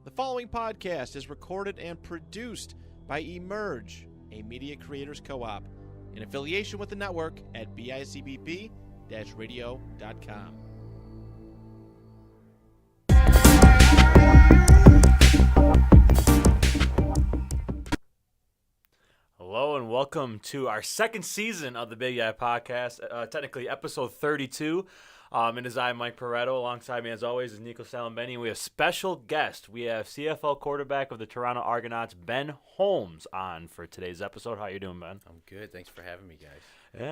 The following podcast is recorded and produced by Emerge, a media creators co-op, in affiliation with the network at bicbp-radio.com. Hello and welcome to our second season of the Big Guy Podcast, technically episode 32. It is I, Mike Pareto. Alongside me, as always, is Nico Salambeni. We have special guest. We have CFL quarterback of the Toronto Argonauts, Ben Holmes, on for today's episode. How you doing, Ben? I'm good. Thanks for having me, guys.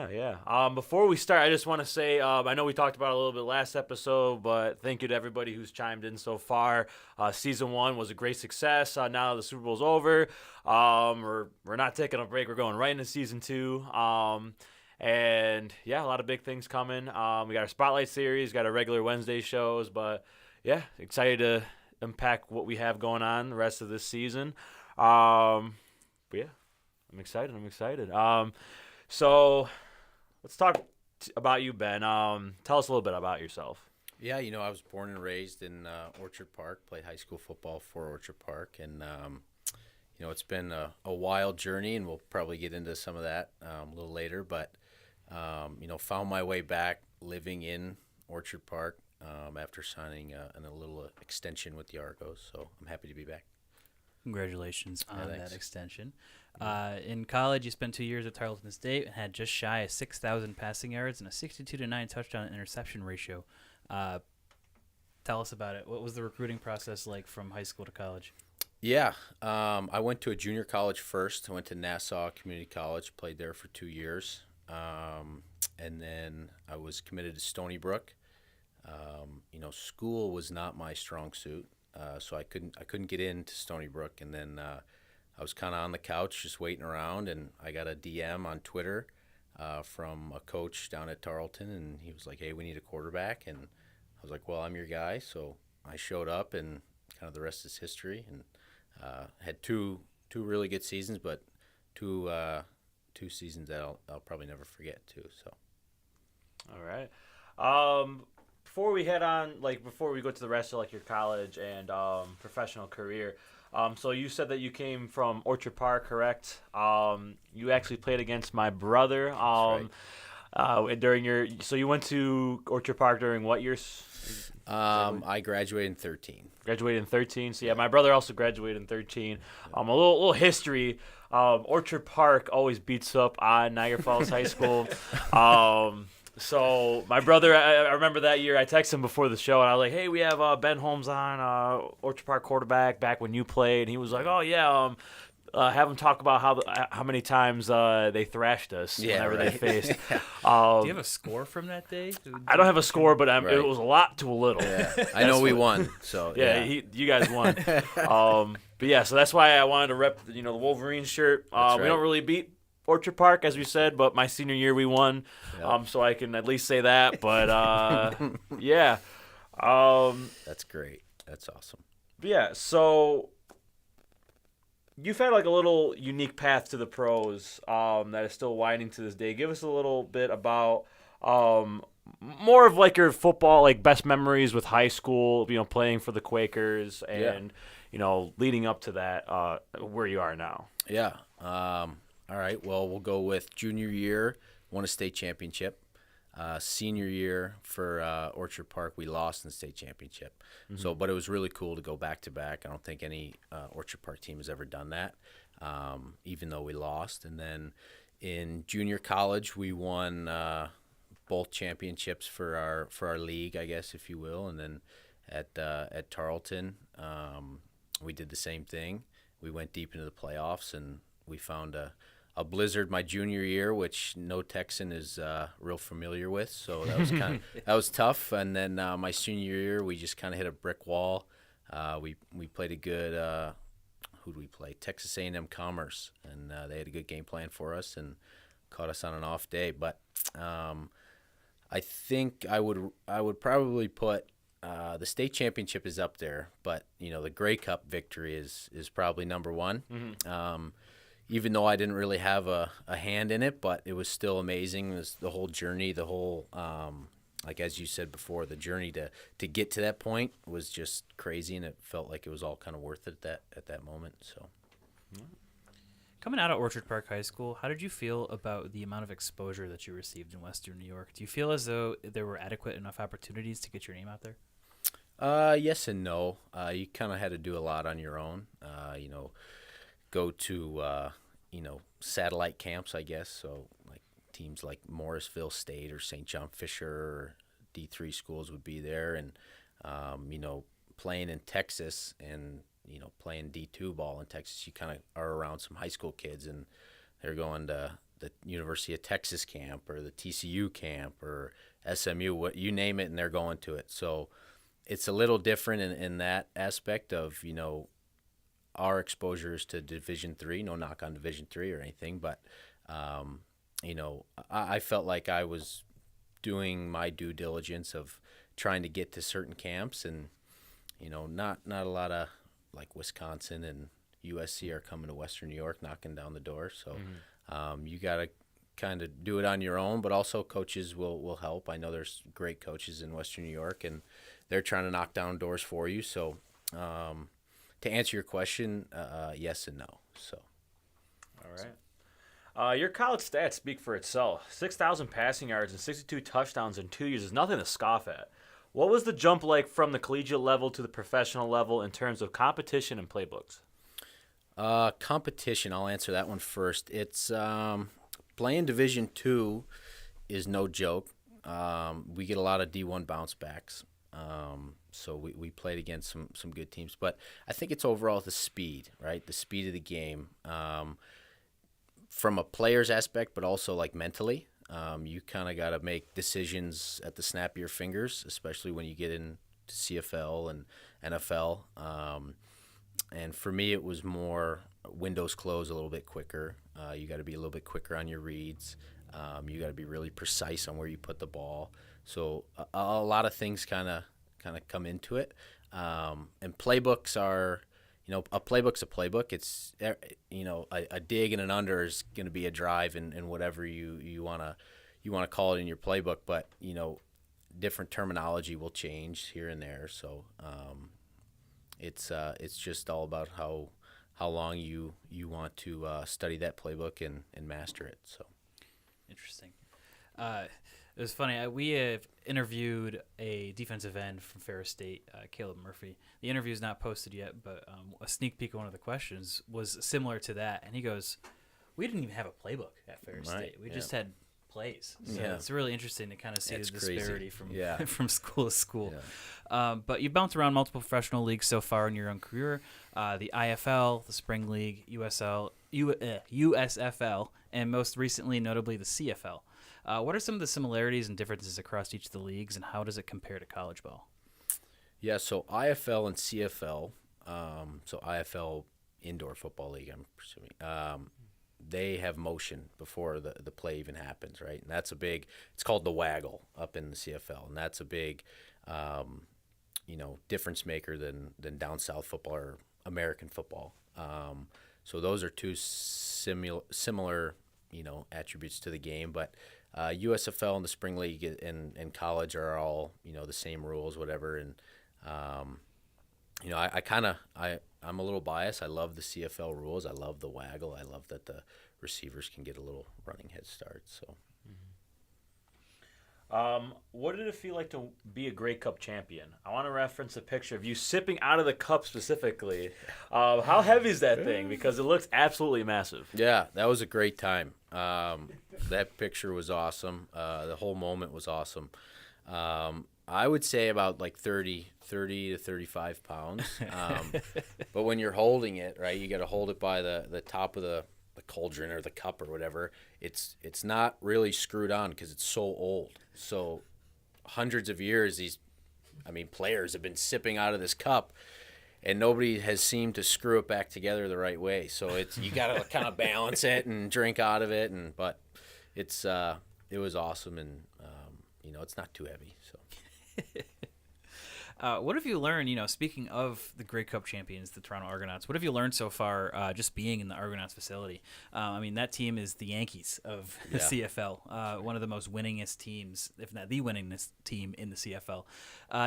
Yeah. Before we start, I just want to say, I know we talked about it a little bit last episode, but thank you to everybody who's chimed in so far. Season 1 was a great success. Now the Super Bowl's over. We're not taking a break. We're going right into Season 2. And, yeah, a lot of big things coming. We got our Spotlight series, got our regular Wednesday shows. But, yeah, excited to unpack what we have going on the rest of this season. But, yeah, I'm excited. So let's talk about you, Ben. Tell us a little bit about yourself. Yeah, I was born and raised in Orchard Park, played high school football for Orchard Park. And, it's been a wild journey, and we'll probably get into some of that a little later. But, found my way back living in Orchard Park after signing a little extension with the Argos. So I'm happy to be back. Congratulations on that extension. In college, you spent 2 years at Tarleton State and had just shy of 6,000 passing yards and a 62-9 touchdown interception ratio. Tell us about it. What was the recruiting process like from high school to college? Yeah, I went to a junior college first. I went to Nassau Community College, played there for 2 years. And then I was committed to Stony Brook. School was not my strong suit, so I couldn't get into Stony Brook. And then I was kind of on the couch just waiting around, and I got a DM on Twitter from a coach down at Tarleton, and he was like, "Hey, we need a quarterback." And I was like, "Well, I'm your guy." So I showed up, and kind of the rest is history. And had two really good seasons, but two seasons that I'll probably never forget too. So, all right. Before we head on, before we go to the rest of your college and professional career, so you said that you came from Orchard Park, correct? You actually played against my brother. That's right. So you went to Orchard Park during what years? I graduated in 13. Graduated in 13. So, yeah, my brother also graduated in 13. A little history. Orchard Park always beats up on Niagara Falls High School. So my brother, I remember that year, I texted him before the show, and I was like, "Hey, we have Ben Holmes on, Orchard Park quarterback, back when you played." And he was like, "Oh, yeah, have him talk about how many times they thrashed us whenever they faced." Do you have a score from that day? I don't have a score, but it was a lot to a little. Yeah. I know we won. So yeah. You guys won. But yeah, so that's why I wanted to rep the Wolverine shirt. We don't really beat Orchard Park, as we said, but my senior year we won. Yep. So I can at least say that. But yeah, that's great. That's awesome. But yeah, so you've had a little unique path to the pros that is still winding to this day. Give us a little bit about more of your football best memories with high school, playing for the Quakers and leading up to that where you are now. Yeah. All right. Well, we'll go with junior year, won a state championship. Senior year for Orchard Park, we lost in the state championship. Mm-hmm. But it was really cool to go back to back. I don't think any Orchard Park team has ever done that, even though we lost. And then in junior college, we won both championships for our league, I guess, if you will. And then at Tarleton, we did the same thing. We went deep into the playoffs, and we found a blizzard my junior year, which no Texan is real familiar with. So that was that was tough. And then my senior year, we just kind of hit a brick wall. We played a good who did we play? Texas A&M Commerce, and they had a good game plan for us and caught us on an off day. But I think I would probably put the state championship is up there, but the Grey Cup victory is probably number one. Mm-hmm. Even though I didn't really have a hand in it, but it was still amazing. It was the whole journey, the whole like as you said before, the journey to get to that point was just crazy, and it felt like it was all kind of worth it at that moment. So. Coming out of Orchard Park High School, how did you feel about the amount of exposure that you received in Western New York? Do you feel as though there were adequate enough opportunities to get your name out there? Yes and no. You kind of had to do a lot on your own. Go to satellite camps, I guess. So like teams like Morrisville State or St. John Fisher or D3 schools would be there, and playing in Texas and playing D2 ball in Texas, you kind of are around some high school kids, and they're going to the University of Texas camp or the TCU camp or SMU, what you name it, and they're going to it. So it's a little different in that aspect of, our exposures to Division III. No knock on Division III or anything, but, I felt like I was doing my due diligence of trying to get to certain camps, and, not a lot of, like Wisconsin and USC are coming to Western New York, knocking down the door. So you got to kind of do it on your own, but also coaches will help. I know there's great coaches in Western New York, and they're trying to knock down doors for you. So to answer your question, yes and no. So. All right. Your college stats speak for itself. 6,000 passing yards and 62 touchdowns in 2 years is nothing to scoff at. What was the jump like from the collegiate level to the professional level in terms of competition and playbooks? Competition, I'll answer that one first. It's playing Division II is no joke. We get a lot of D1 bounce backs. So we played against some good teams. But I think it's overall the speed, right? The speed of the game. From a player's aspect, but also like mentally. You kind of got to make decisions at the snap of your fingers, especially when you get into CFL and NFL. And for me, it was more windows close a little bit quicker. You got to be a little bit quicker on your reads. You got to be really precise on where you put the ball. So a lot of things kind of come into it. And playbooks are, a playbook's a playbook. It's, a dig and an under is going to be a drive and whatever you want to call it in your playbook. But, different terminology will change here and there. So it's just all about how long you want to study that playbook and master it. So interesting. It was funny. We have interviewed a defensive end from Ferris State, Caleb Murphy. The interview is not posted yet, but a sneak peek of one of the questions was similar to that. And he goes, "We didn't even have a playbook at Ferris State. We just had plays." So it's really interesting to kind of see the disparity from school to school. Yeah. But you bounced around multiple professional leagues so far in your own career: the IFL, the Spring League, USFL, and most recently, notably, the CFL. What are some of the similarities and differences across each of the leagues, and how does it compare to college ball? Yeah, so IFL and CFL, so IFL Indoor Football League, I'm presuming, they have motion before the play even happens, right? And that's a big, it's called the waggle up in the CFL, and that's a big, difference maker than down south football or American football. So those are two similar, attributes to the game, but USFL and the Spring League and college are all, the same rules, whatever. And, I'm a little biased. I love the CFL rules. I love the waggle. I love that the receivers can get a little running head start. So, what did it feel like to be a Grey Cup champion? I want to reference a picture of you sipping out of the cup specifically. How heavy is that thing? Because it looks absolutely massive. Yeah, that was a great time. That picture was awesome. The whole moment was awesome. I would say about like 30 to 35 pounds. But when you're holding it, right, you got to hold it by the top of the cauldron or the cup or whatever. It's not really screwed on because it's so old. So hundreds of years, players have been sipping out of this cup, and nobody has seemed to screw it back together the right way. So you got to kind of balance it and drink out of it. But it was awesome, and it's not too heavy. So What have you learned, speaking of the Grey Cup champions, the Toronto Argonauts, what have you learned so far just being in the Argonauts facility? That team is the Yankees of the CFL, one of the most winningest teams, if not the winningest team in the CFL.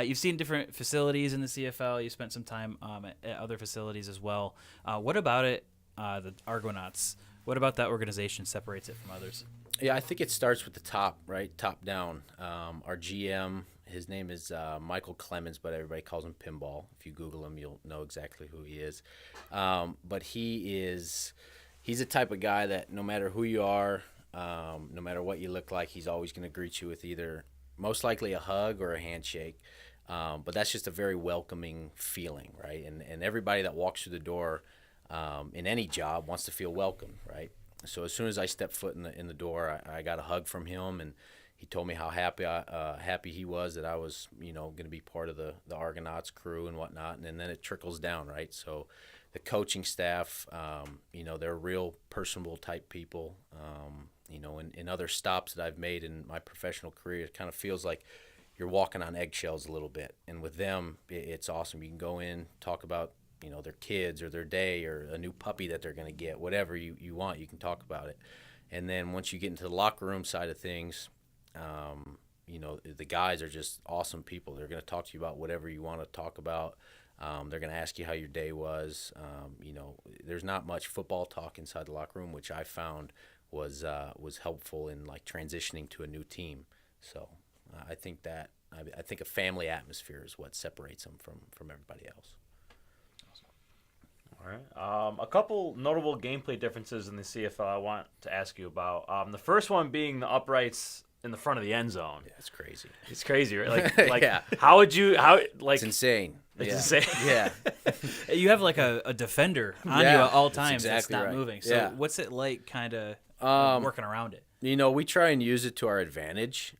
You've seen different facilities in the CFL. You spent some time at other facilities as well. What about it, the Argonauts? What about that organization separates it from others? Yeah, I think it starts with the top, right? Top down. Our GM, his name is Michael Clemens, but everybody calls him Pinball. If you Google him, you'll know exactly who he is. But he's the type of guy that no matter who you are, no matter what you look like, he's always going to greet you with either most likely a hug or a handshake. But that's just a very welcoming feeling, right? And everybody that walks through the door in any job wants to feel welcome, right? So as soon as I stepped foot in the door, I got a hug from him, and he told me how happy he was that I was, going to be part of the Argonauts crew and whatnot. And then it trickles down, right? So the coaching staff, they're real personable type people. In other stops that I've made in my professional career, it kind of feels like you're walking on eggshells a little bit. And with them, it's awesome. You can go in, talk about their kids or their day or a new puppy that they're going to get, whatever you want, you can talk about it. And then once you get into the locker room side of things, the guys are just awesome people. They're going to talk to you about whatever you want to talk about. They're going to ask you how your day was. There's not much football talk inside the locker room, which I found was helpful in like transitioning to a new team. So I think a family atmosphere is what separates them from everybody else. All right. A couple notable gameplay differences in the CFL I want to ask you about. The first one being the uprights in the front of the end zone. Yeah, it's crazy. It's crazy, right? Like yeah. It's insane. It's insane. Yeah. You have like a defender on you at all times that's exactly not right. moving. So Yeah. what's it like kind of working around it? We try and use it to our advantage.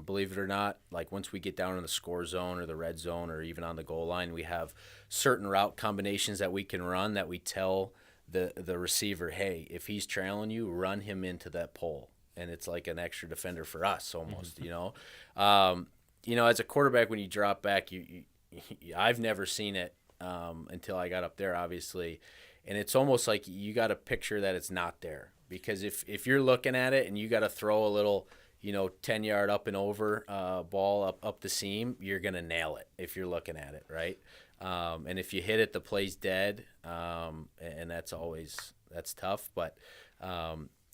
Believe it or not, like once we get down in the score zone or the red zone or even on the goal line, we have certain route combinations that we can run that we tell the receiver, hey, if he's trailing you, run him into that pole. And it's like an extra defender for us almost, As a quarterback, when you drop back, I've never seen it until I got up there, obviously. And it's almost like you got to picture that it's not there. Because if you're looking at it and you got to throw a little, 10-yard up and over ball up the seam, you're going to nail it if you're looking at it, right? And if you hit it, the play's dead, and that's tough. But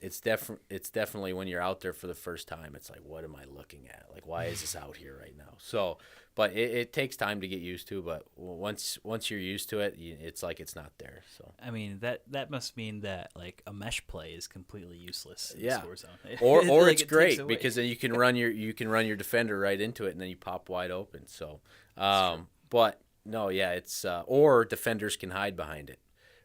it's definitely when you're out there for the first time, it's like, what am I looking at? Like, why is this out here right now? So, but it takes time to get used to. But once you're used to it, it's like it's not there. So I mean that must mean that like a mesh play is completely useless in the score zone. Or like it's it great takes away. because then you can run your defender right into it and then you pop wide open. So, but no, yeah, it's or defenders can hide behind it.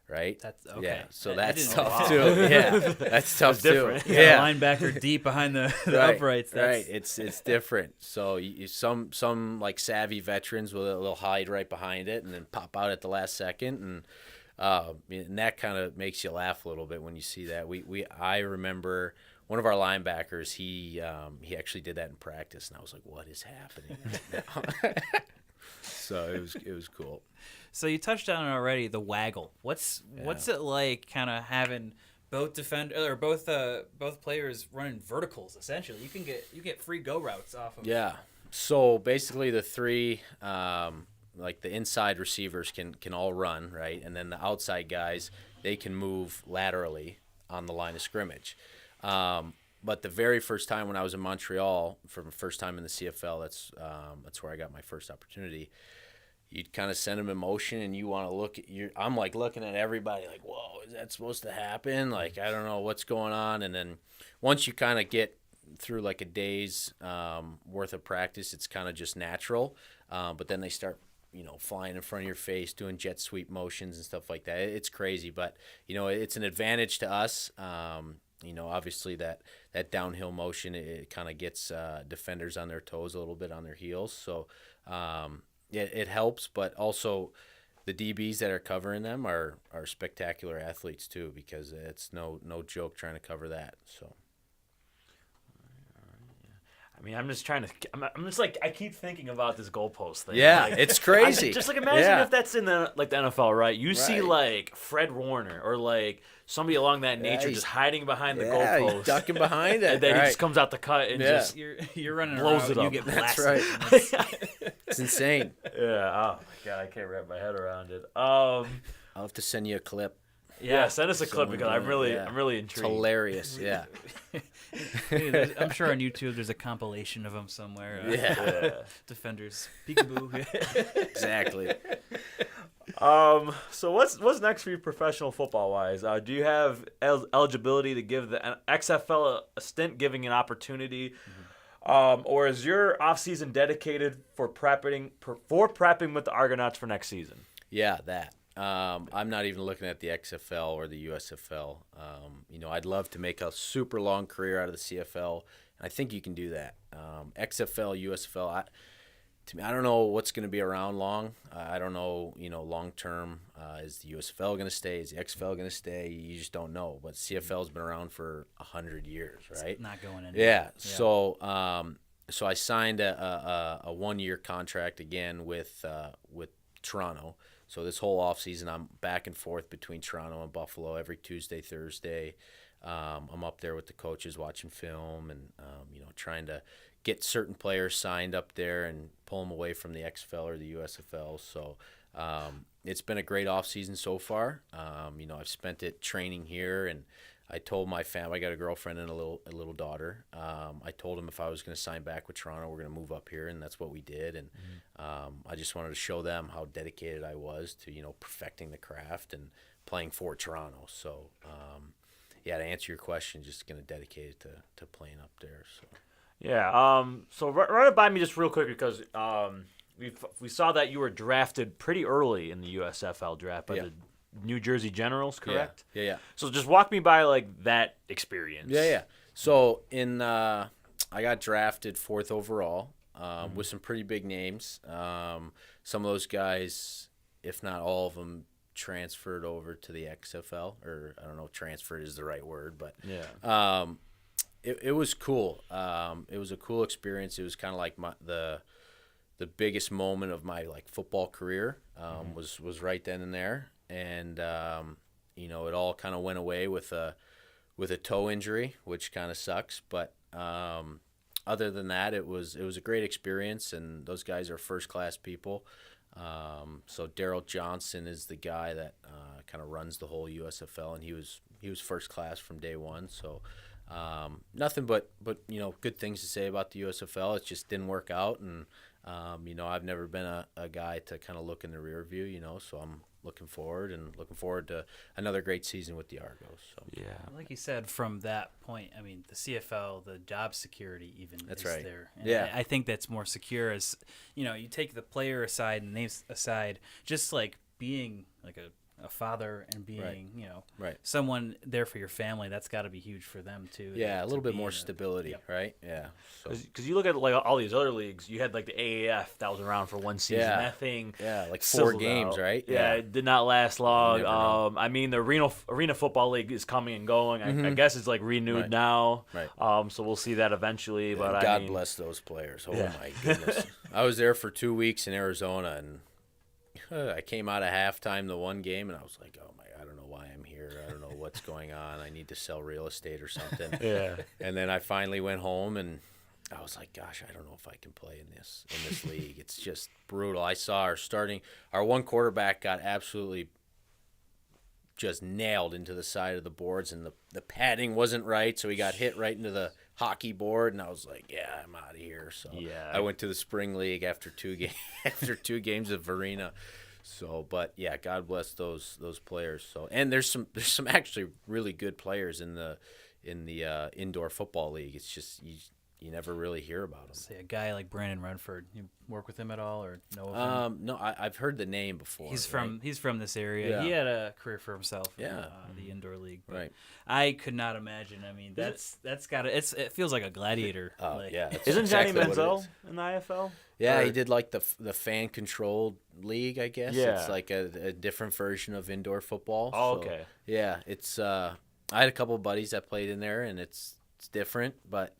Right. That's okay. Yeah, so I that's didn't tough know. too. Yeah, that's tough too. different. Yeah, Linebacker deep behind the right, uprights. That's, right. It's different. So some like savvy veterans will hide right behind it and then pop out at the last second, and that kind of makes you laugh a little bit when you see that. I remember one of our linebackers. He actually did that in practice, and I was like, what is happening right now? So it was cool. So you touched on it already, the waggle. What's it like kind of having both players running verticals essentially? You get free go routes off of. Yeah. So basically the three like the inside receivers can all run, right? And then the outside guys, they can move laterally on the line of scrimmage. But the very first time when I was in Montreal, for the first time in the CFL, that's where I got my first opportunity. You'd kind of send them in motion, and you want to look at I'm like looking at everybody like, whoa, is that supposed to happen? Like, I don't know what's going on. And then once you kind of get through like a day's worth of practice, it's kind of just natural. But then they start, flying in front of your face, doing jet sweep motions and stuff like that. It's crazy, but it's an advantage to us. Obviously that downhill motion, it kind of gets defenders on their toes a little bit, on their heels. So it helps, but also the DBs that are covering them are spectacular athletes too, because it's no joke trying to cover that. So. I mean, I'm just trying to. I'm just like I keep thinking about this goalpost thing. Yeah, like, it's crazy. Just like imagine if that's in the NFL, right? You see Right. like Fred Warner or like somebody along that nature he's- just hiding behind the Yeah, he's goalpost, ducking behind it. and then right. he just comes out the cut and just You're running blows around, it you up. get That's blasted. right. It's insane. yeah. Oh my god, I can't wrap my head around it. I'll have to send you a clip. Yeah, send us a clip Someone because I'm doing it, really yeah. I'm really It's intrigued. hilarious. Yeah. I'm sure on YouTube there's a compilation of them somewhere. Yeah. Defenders, peekaboo. Exactly. So what's next for you professional football wise? Do you have eligibility to give the XFL a stint, giving an opportunity, or is your off season dedicated for prepping with the Argonauts for next season? Yeah, that. I'm not even looking at the XFL or the USFL. I'd love to make a super long career out of the CFL, and I think you can do that. XFL, USFL, to me, I don't know what's going to be around long. I don't know, long term, is the USFL going to stay? Is the XFL going to stay? You just don't know. But CFL's been around for 100 years, right? It's not going anywhere. Yeah. So I signed a 1-year contract again with Toronto. So this whole offseason, I'm back and forth between Toronto and Buffalo every Tuesday, Thursday. I'm up there with the coaches watching film and, trying to get certain players signed up there and pull them away from the XFL or the USFL. So it's been a great offseason so far. I've spent it training here, and I told my family, I got a girlfriend and a little daughter. I told them if I was going to sign back with Toronto, we're going to move up here, and that's what we did. And I just wanted to show them how dedicated I was to, perfecting the craft and playing for Toronto. So, to answer your question, just going to dedicate it to playing up there. So. Yeah. So run it by me just real quick because we saw that you were drafted pretty early in the USFL draft by the New Jersey Generals, correct? Yeah. So just walk me by like that experience. Yeah. So I got drafted 4th overall with some pretty big names. Some of those guys, if not all of them, transferred over to the XFL, or I don't know if transferred is the right word, but it was cool. It was a cool experience. It was kind of like the biggest moment of my football career was right then and there. And it all kind of went away with a toe injury, which kind of sucks. But other than that, it was a great experience, and those guys are first class people. So Daryl Johnson is the guy that kind of runs the whole USFL, and he was first class from day one. So nothing but good things to say about the USFL. It just didn't work out, and I've never been a guy to kind of look in the rear view. So I'm looking forward to another great season with the Argos. So. Yeah. Like you said, from that point, I mean, the CFL, the job security even That's is right. there. And Yeah. I think that's more secure as, you take the player aside and names aside, just like being like a father and being, Right. someone there for your family, that's got to be huge for them too. Yeah, a little bit be more in stability, Yep. right? Yeah. So. Because you look at like all these other leagues, you had like the AAF that was around for one season. Yeah. That thing, Yeah, like 4 sizzled games, out. right? Yeah, it did not last long. You never know. I mean, the arena football league is coming and going. I guess it's like renewed Right. now. Right. So we'll see that eventually. But God I mean, bless those players. Oh Yeah. my goodness. I was there for 2 weeks in Arizona, and I came out of halftime the one game, and I was like, oh my, I don't know why I'm here. I don't know what's going on. I need to sell real estate or something. Yeah. And then I finally went home, and I was like, gosh, I don't know if I can play in this league. It's just brutal. I saw our one quarterback got absolutely just nailed into the side of the boards, and the padding wasn't right, so he got hit right into the hockey board, and I was like, yeah, I'm out of here. So Yeah. I went to the spring league after 2 games of arena. So, but yeah, God bless those players. So, and there's some actually really good players in the indoor football league. It's just you never really hear about them. Say a guy like Brandon Redford, you work with him at all or know of him? No, I've heard the name before. He's from this area. Yeah. He had a career for himself in Yeah. the indoor league. But Right. I could not imagine. I mean, that's got to. It feels like a gladiator. Oh like, yeah, that's Isn't exactly Johnny what it Manziel is. in the IFL? Yeah, Or- he did like the fan controlled league, I guess. Yeah. It's like a different version of indoor football. Oh, so, okay. Yeah, it's I had a couple of buddies that played in there, and it's different, but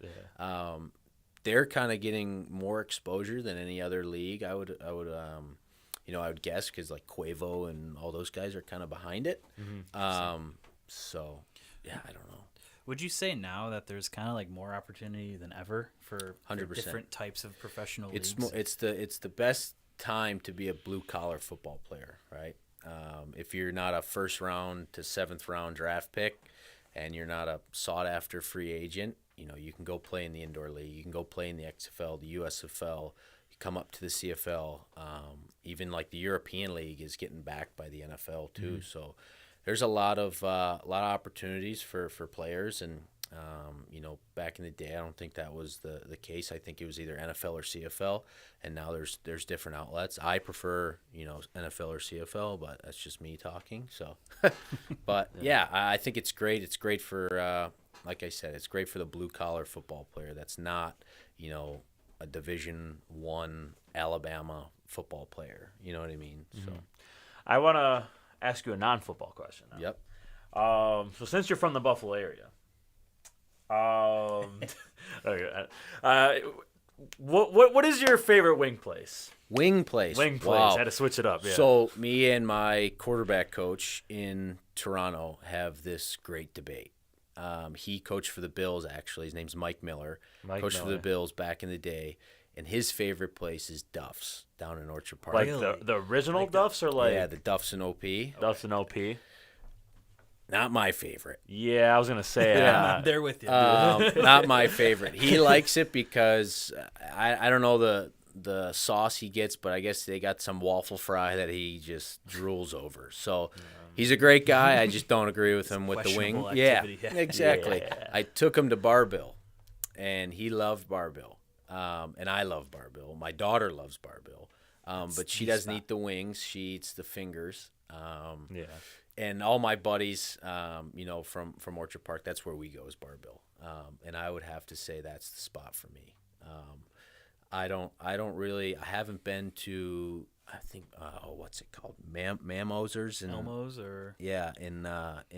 they're kind of getting more exposure than any other league. I would guess, because like Quavo and all those guys are kind of behind it. So yeah, I don't know. Would you say now that there's kind of like more opportunity than ever for 100%. different types of professional It's leagues? it's the best time to be a blue collar football player, right? If you're not a first round to 7th round draft pick, and you're not a sought after free agent, you can go play in the indoor league. You can go play in the XFL, the USFL. You come up to the CFL. Even like the European League is getting backed by the NFL too. So there's a lot of opportunities for players, and back in the day, I don't think that was the case. I think it was either NFL or CFL, and now there's different outlets. I prefer NFL or CFL, but that's just me talking. So, but yeah, I think it's great. It's great for like I said, it's great for the blue collar football player that's not a Division I Alabama football player. You know what I mean? So I want to ask you a non-football question now. Yep. So since you're from the Buffalo area, what is your favorite wing place? Wing place. Wing place. Wow. I had to switch it up. Yeah. So me and my quarterback coach in Toronto have this great debate. He coached for the Bills, actually. His name's Mike Miller. Coached for the Bills back in the day. And his favorite place is Duff's down in Orchard Park. Like Really? the original Duffs, or like Yeah, the Duff's and OP. Duffs and OP. Not my favorite. Yeah, I was gonna say. I'm there with you. Not my favorite. He likes it because I don't know the sauce he gets, but I guess they got some waffle fry that he just drools over. So he's a great guy. I just don't agree with him with the wing. questionable Yeah, activity, yeah. exactly. Yeah. I took him to Bar-Bill, and he loved Bar-Bill. And I love Bar-Bill. My daughter loves Bar-Bill. But she doesn't eat the wings. She eats the fingers. Yeah. And all my buddies, from Orchard Park, that's where we go is Bar-Bill. And I would have to say that's the spot for me. I haven't been to, I think, what's it called? Mamosers and Elmo's or yeah, in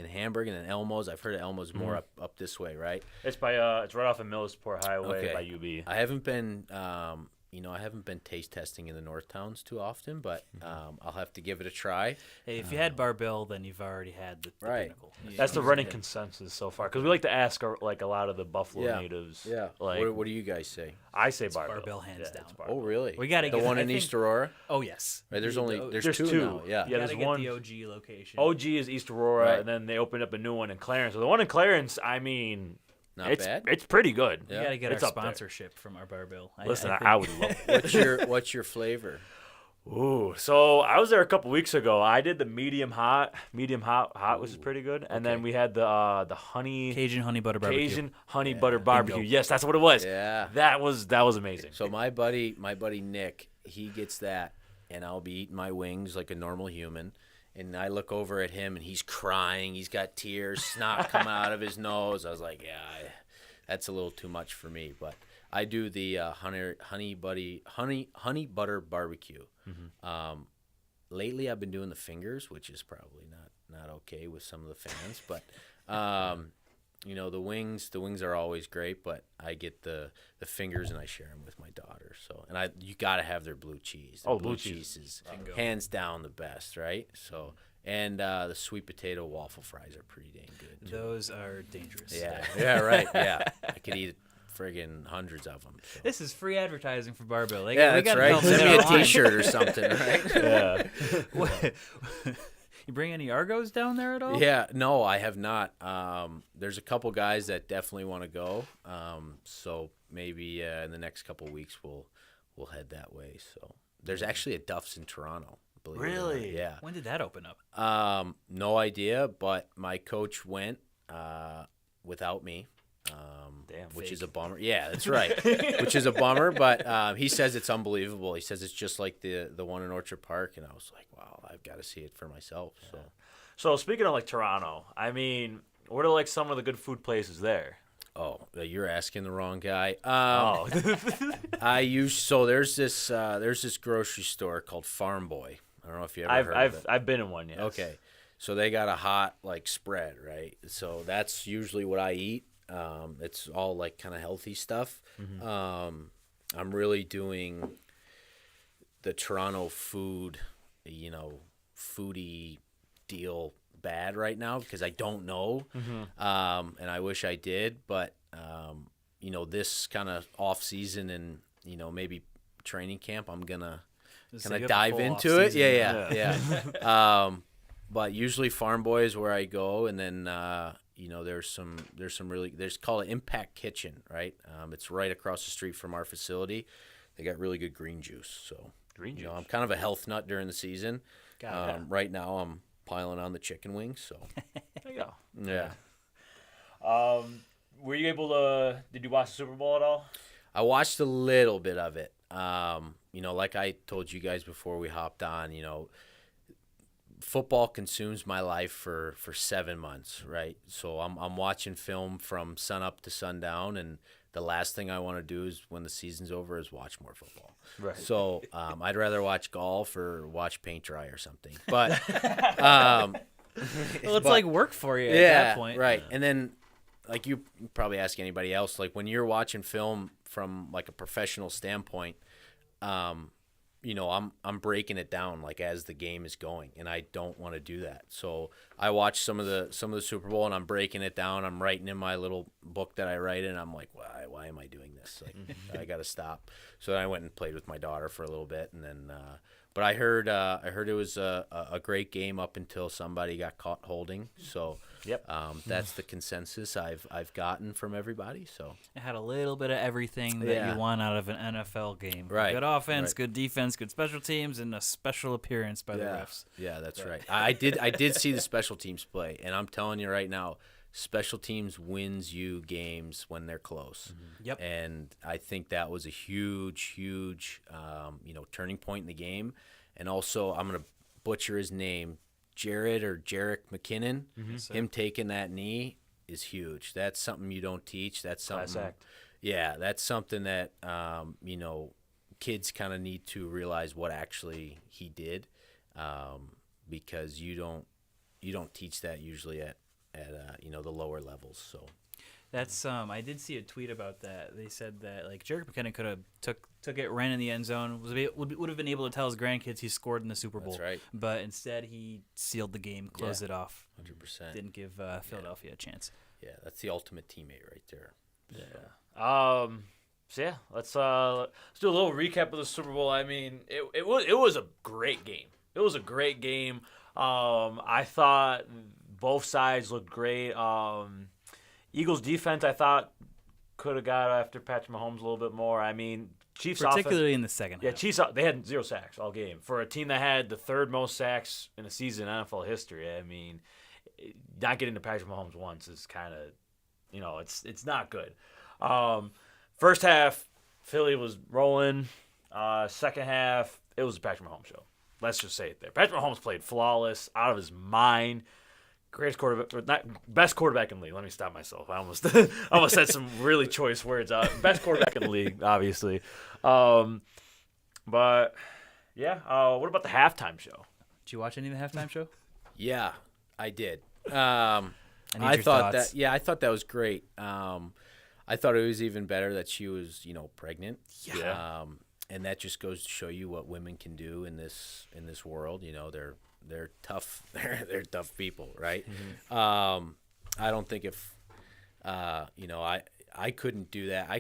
Hamburg, and then Elmo's. I've heard of Elmo's more up this way, right? It's by it's right off of Millersport Highway by UB. I haven't been I haven't been taste testing in the North Towns too often, but I'll have to give it a try. hey, if you had Bar-Bill, then you've already had the Right. pinnacle. That's the running consensus so far, because we like to ask like a lot of the Buffalo natives. Yeah. Like What do you guys say? I say Bar-Bill. Bar-Bill hands down. It's Bar-Bill. Oh, really? We gotta the get- one I in think- East Aurora. Oh yes. Right, there's There's two two. now. Yeah. Yeah, Gotta there's get one. the OG location. OG is East Aurora, Right. and then they opened up a new one in Clarence. So the one in Clarence, I mean, Not it's bad. it's pretty good. We gotta get It's our up there. sponsorship from our Bar-Bill. Listen, think- I would love it. What's your flavor? Ooh, so I was there a couple weeks ago. I did the medium hot. Medium hot was pretty good, and then we had the honey Cajun honey butter barbecue. Cajun honey butter barbecue. Yes, that's what it was. Yeah. That was amazing. So my buddy Nick, he gets that, and I'll be eating my wings like a normal human, and I look over at him, and he's crying. He's got tears, snot coming out of his nose. I was like, yeah, that's a little too much for me, but I do the honey butter barbecue. Lately, I've been doing the fingers, which is probably not okay with some of the fans, but the wings are always great. But I get the fingers and I share them with my daughter. So you got to have their blue cheese. Their blue cheese is hands down the best, right? So. And the sweet potato waffle fries are pretty dang good too. Those are dangerous. Yeah, right. Yeah, I could eat friggin' hundreds of them. So. This is free advertising for Bar-Bill. Yeah, that's right. Send me a T-shirt or something, right? Yeah. You bring any Argos down there at all? Yeah, no, I have not. There's a couple guys that definitely want to go. So maybe in the next couple weeks we'll head that way. So there's actually a Duff's in Toronto. believe it or not. Really? Yeah. When did that open up? No idea, but my coach went without me. Damn, which fake. is a bummer. Yeah, that's right. Which is a bummer, but he says it's unbelievable. He says it's just like the one in Orchard Park, and I was like, wow, I've got to see it for myself. So. So speaking of like Toronto, I mean, what are like some of the good food places there? Oh, you're asking the wrong guy. Oh, There's this grocery store called Farm Boy. I don't know if you ever heard of it. I've been in one, yes. Okay. So they got a hot like spread, right? So that's usually what I eat. It's all like kind of healthy stuff. I'm really doing the Toronto foodie deal bad right now because I don't know, and I wish I did, but this kind of off season and maybe training camp, I'm gonna kind of dive into it. Yeah. But usually Farm Boy is where I go, and then there's some really, there's called Impact Kitchen, right? It's right across the street from our facility. They got really good green juice, so green juice. I'm kind of a health nut during the season. Right now I'm piling on the chicken wings, so there you go. Yeah. Were you able to? Did you watch the Super Bowl at all? I watched a little bit of it. Like I told you guys before we hopped on, football consumes my life for 7 months, right? So I'm watching film from sun up to sundown, and the last thing I want to do is when the season's over is watch more football. Right. So I'd rather watch golf or watch paint dry or something. But well, it's like work for you at that point. Right. And then like you probably ask anybody else, like when you're watching film from like a professional standpoint, I'm breaking it down like as the game is going, and I don't want to do that. So I watch some of the Super Bowl, and I'm breaking it down. I'm writing in my little book that I write in. I'm like, why am I doing this? Like, I got to stop. So then I went and played with my daughter for a little bit, and then. But I heard it was a great game up until somebody got caught holding. So yep. That's the consensus I've gotten from everybody. So it had a little bit of everything that you want out of an NFL game. Right. Good offense, good defense, good special teams, and a special appearance by the refs. Yeah, that's right. I did see the special teams play, and I'm telling you right now, special teams wins you games when they're close. Yep. And I think that was a huge, turning point in the game. And also, I'm going to butcher his name, Jarek McKinnon. Him taking that knee is huge. That's something you don't teach. That's something. Class act. Yeah, that's something that kids kind of need to realize what actually he did, because you don't teach that usually at the lower levels. So that's I did see a tweet about that. They said that like Jarek McKinnon could have took it, ran in the end zone, would have been able to tell his grandkids he scored in the Super Bowl. That's right. But instead he sealed the game, closed it off. 100%. Didn't give Philadelphia a chance. Yeah, that's the ultimate teammate right there. Yeah. So yeah, let's do a little recap of the Super Bowl. I mean, it was a great game. It was a great game. I thought both sides looked great. Eagles defense, I thought, could have got after Patrick Mahomes a little bit more. I mean, Chiefs particularly offense, in the second half. Yeah, Chiefs, they had 0 sacks all game. For a team that had the third most sacks in a season in NFL history, I mean, not getting to Patrick Mahomes once is kind of, it's not good. First half, Philly was rolling. Second half, it was a Patrick Mahomes show. Let's just say it there. Patrick Mahomes played flawless, out of his mind. Greatest quarterback, best quarterback in the league. Let me stop myself. I almost said some really choice words. Best quarterback in the league, obviously. But yeah, what about the halftime show? Did you watch any of the halftime show? Yeah, I did. I thought that was great. I thought it was even better that she was, pregnant. Yeah. And that just goes to show you what women can do in this world. They're tough. They're tough people, right? Mm-hmm. I don't think if I couldn't do that.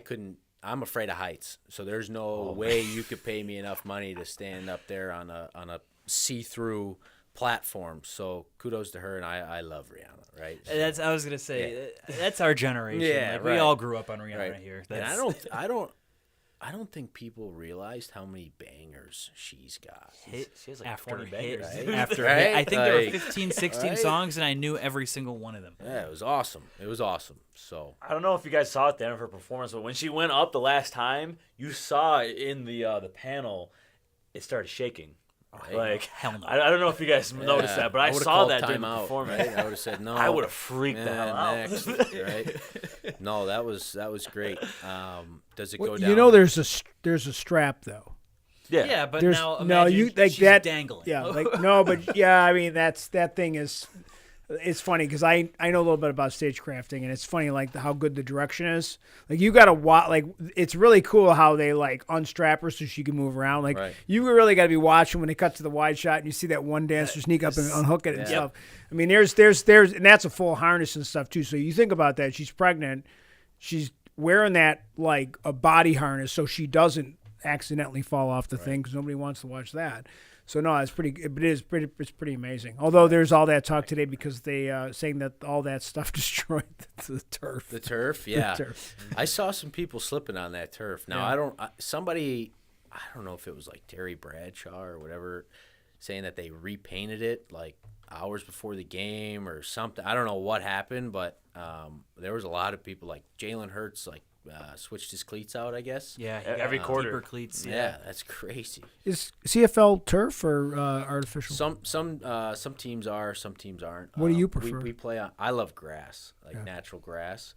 I'm afraid of heights, so there's no way you could pay me enough money to stand up there on a see-through platform. So kudos to her, and I love Rihanna, right? So, I was gonna say that's our generation. Yeah, we all grew up on Rihanna right here. And I don't think people realized how many bangers she's got. She has like After 20 bangers. hit, right? after Right? hit. I think there were Like, 15, 16 right? songs, and I knew every single one of them. Yeah, it was awesome. So I don't know if you guys saw it there of her performance, but when she went up the last time, you saw in the panel, it started shaking. Right. Like, hell no. I don't know if you guys noticed that, but I would've saw called that during the timeout, performance. right? I would have said no. I would have freaked the hell out. Next, right? No, that was great. Does it go down? You know, there's a strap though. Yeah, but There's now no imagine you like she's that dangling. Yeah, like no, but yeah, I mean that thing is it's funny because I know a little bit about stagecrafting, and it's funny like how good the direction is. Like you got to watch. Like it's really cool how they like unstrap her so she can move around. Like you really got to be watching when they cut to the wide shot and you see that one dancer sneak up and unhook it and stuff. I mean, there's and that's a full harness and stuff too. So you think about that. She's pregnant. She's wearing that like a body harness so she doesn't accidentally fall off the thing because nobody wants to watch that. So no, it's pretty amazing. Although there's all that talk today because they saying that all that stuff destroyed the turf. The turf, yeah. The turf. I saw some people slipping on that turf. Now I don't know if it was like Terry Bradshaw or whatever, saying that they repainted it like hours before the game or something. I don't know what happened, but there was a lot of people like Jalen Hurts like switched his cleats out, I guess. Yeah, every quarter. Deeper cleats. Yeah, that's crazy. Is CFL turf or artificial? Some teams are, some teams aren't. What do you prefer? We play on. I love grass, like natural grass.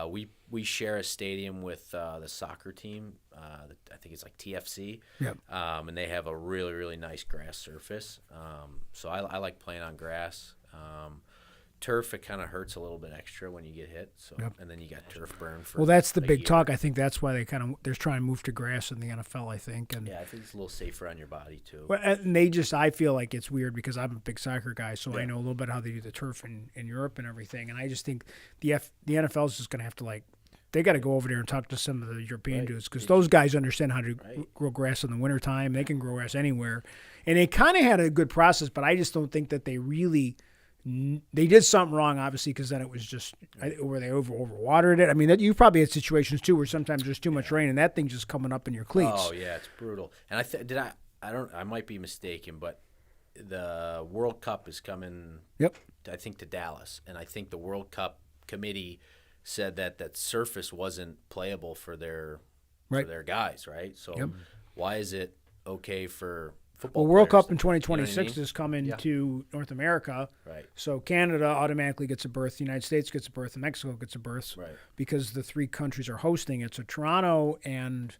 We share a stadium with the soccer team. I think it's like TFC. Yep. And they have a really really nice grass surface. So I like playing on grass. Turf, it kind of hurts a little bit extra when you get hit. So and then you got turf burn for. Well, that's the big year. talk. I think that's why they're trying to move to grass in the NFL. I think. And I think it's a little safer on your body too. Well, and I feel like it's weird because I'm a big soccer guy, so I know a little bit how they do the turf in Europe and everything. And I just think the NFL is just going to have to they got to go over there and talk to some of the European dudes because those guys understand how to grow grass in the wintertime. They can grow grass anywhere. And they kind of had a good process, but I just don't think that they really – they did something wrong, obviously, because then it was just where they overwatered it. I mean, you probably had situations too where sometimes there's too much rain and that thing's just coming up in your cleats. Oh yeah, it's brutal. And I might be mistaken, but the World Cup is coming. Yep. I think to Dallas, and I think the World Cup committee said that surface wasn't playable for their guys, right? So why is it okay for football World players Cup in 2026 is coming to North America. Right. So Canada automatically gets a berth. The United States gets a berth. And Mexico gets a berth. Right. Because the three countries are hosting it. So Toronto and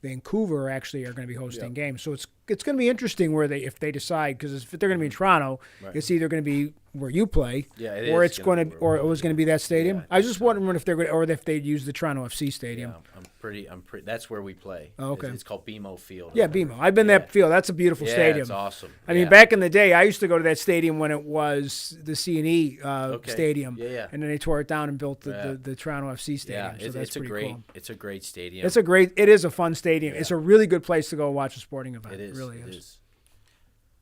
Vancouver actually are going to be hosting games. So it's going to be interesting if they decide, because if they're going to be in Toronto, it's either going to be where you play, or it's going to, or it was going to be that stadium. Yeah, I was just wondering if they're going, or if they'd use the Toronto FC stadium. Yeah, I'm pretty. That's where we play. Oh, okay. It's called BMO Field. Yeah, BMO. I've been that field. That's a beautiful stadium. It's awesome. I mean, back in the day, I used to go to that stadium when it was the C&E stadium. Yeah. And then they tore it down and built the Toronto FC stadium. Yeah, so that's pretty cool. It's a great stadium. It is a fun stadium. Yeah. It's a really good place to go watch a sporting event. It is. It really is.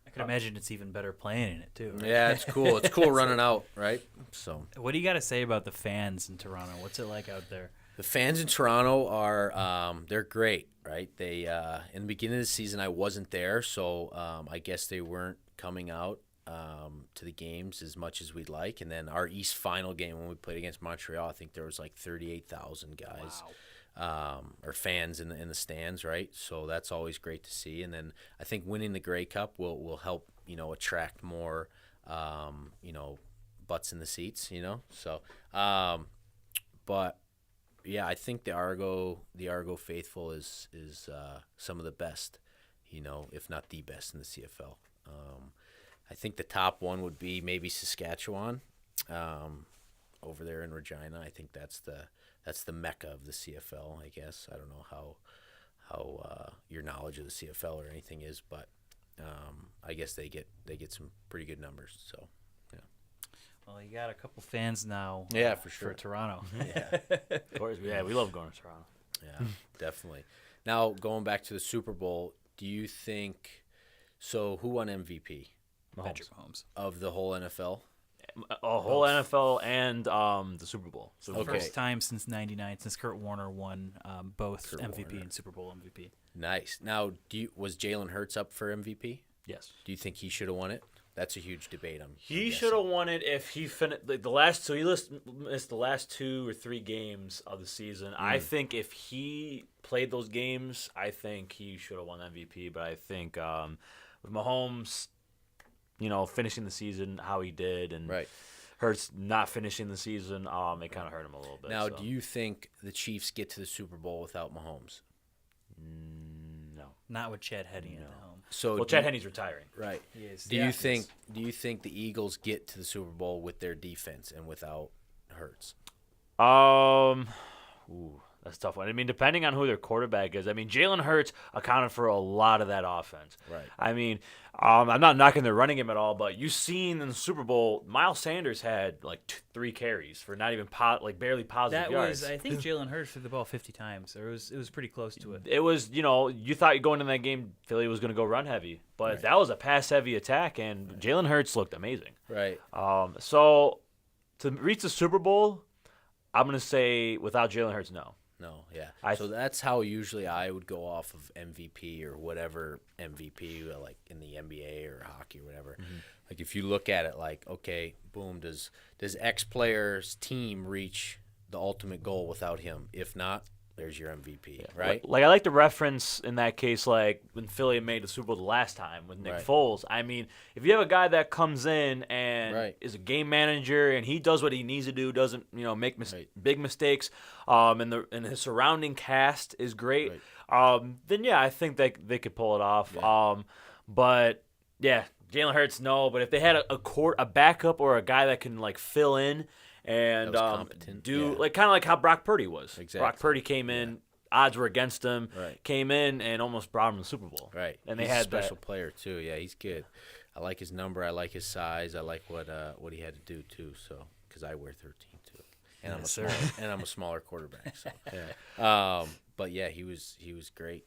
I can imagine it's even better playing in it too. Right? Yeah, it's cool. It's cool running out, right? So, what do you got to say about the fans in Toronto? What's it like out there? The fans in Toronto are they're great, right? They in the beginning of the season I wasn't there, so I guess they weren't coming out to the games as much as we'd like. And then our East final game when we played against Montreal, I think there was like 38,000 guys. Wow. Or fans in the stands, right? So that's always great to see. And then I think winning the Grey Cup will help, attract more, butts in the seats, So, but yeah, I think the Argo faithful is some of the best, if not the best in the CFL. I think the top one would be maybe Saskatchewan, over there in Regina. I think that's the mecca of the CFL, I guess. I don't know how your knowledge of the CFL or anything is, but I guess they get some pretty good numbers. So, yeah. Well, you got a couple fans now. Yeah, for sure. For Toronto. Yeah, of course. Yeah, we love going to Toronto. Yeah, definitely. Now going back to the Super Bowl, do you think? So, who won MVP? Patrick Mahomes. Of the whole NFL. A whole NFL and the Super Bowl. So First time since '99 since Kurt Warner won both MVP Warner. and Super Bowl MVP. Nice. Now, was Jalen Hurts up for MVP? Yes. Do you think he should have won it? That's a huge debate. He should have won it if he finished the last. So he missed the last 2 or 3 games of the season. I think if he played those games, I think he should have won MVP. But I think with Mahomes, finishing the season how he did, and Hurts not finishing the season, it kind of hurt him a little bit. Now, do you think the Chiefs get to the Super Bowl without Mahomes? No. Not with Chad Henne at the helm. So Chad Henne's retiring. Right. He is. Do you think the Eagles get to the Super Bowl with their defense and without Hurts? That's a tough one. I mean, depending on who their quarterback is. I mean, Jalen Hurts accounted for a lot of that offense. Right. I mean, I'm not knocking their running game at all, but you've seen in the Super Bowl, Miles Sanders had like 3 carries for not even barely positive yards. I think Jalen Hurts threw the ball 50 times. It was pretty close to it. It was, you thought going into that game, Philly was going to go run heavy, but that was a pass heavy attack, and Jalen Hurts looked amazing. Right. So to reach the Super Bowl, I'm going to say without Jalen Hurts, no. No, yeah. So that's how usually I would go off of MVP or whatever MVP, like in the NBA or hockey or whatever. Mm-hmm. Like if you look at it like, okay, boom, does X player's team reach the ultimate goal without him? If not, there's your MVP, right? Like I like the reference in that case, like when Philly made the Super Bowl the last time with Nick Foles. I mean, if you have a guy that comes in and is a game manager and he does what he needs to do, doesn't make big mistakes, and his surrounding cast is great, then I think they could pull it off. Yeah. But Jalen Hurts, no. But if they had a backup or a guy that can like fill in. And kind of like how Brock Purdy was. Exactly. Brock Purdy came in, odds were against him, came in and almost brought him to the Super Bowl. Right. And he's a special player too. Yeah, he's good. I like his number. I like his size. I like what he had to do too. So because I wear 13 too, and I'm a smaller quarterback. So but he was great.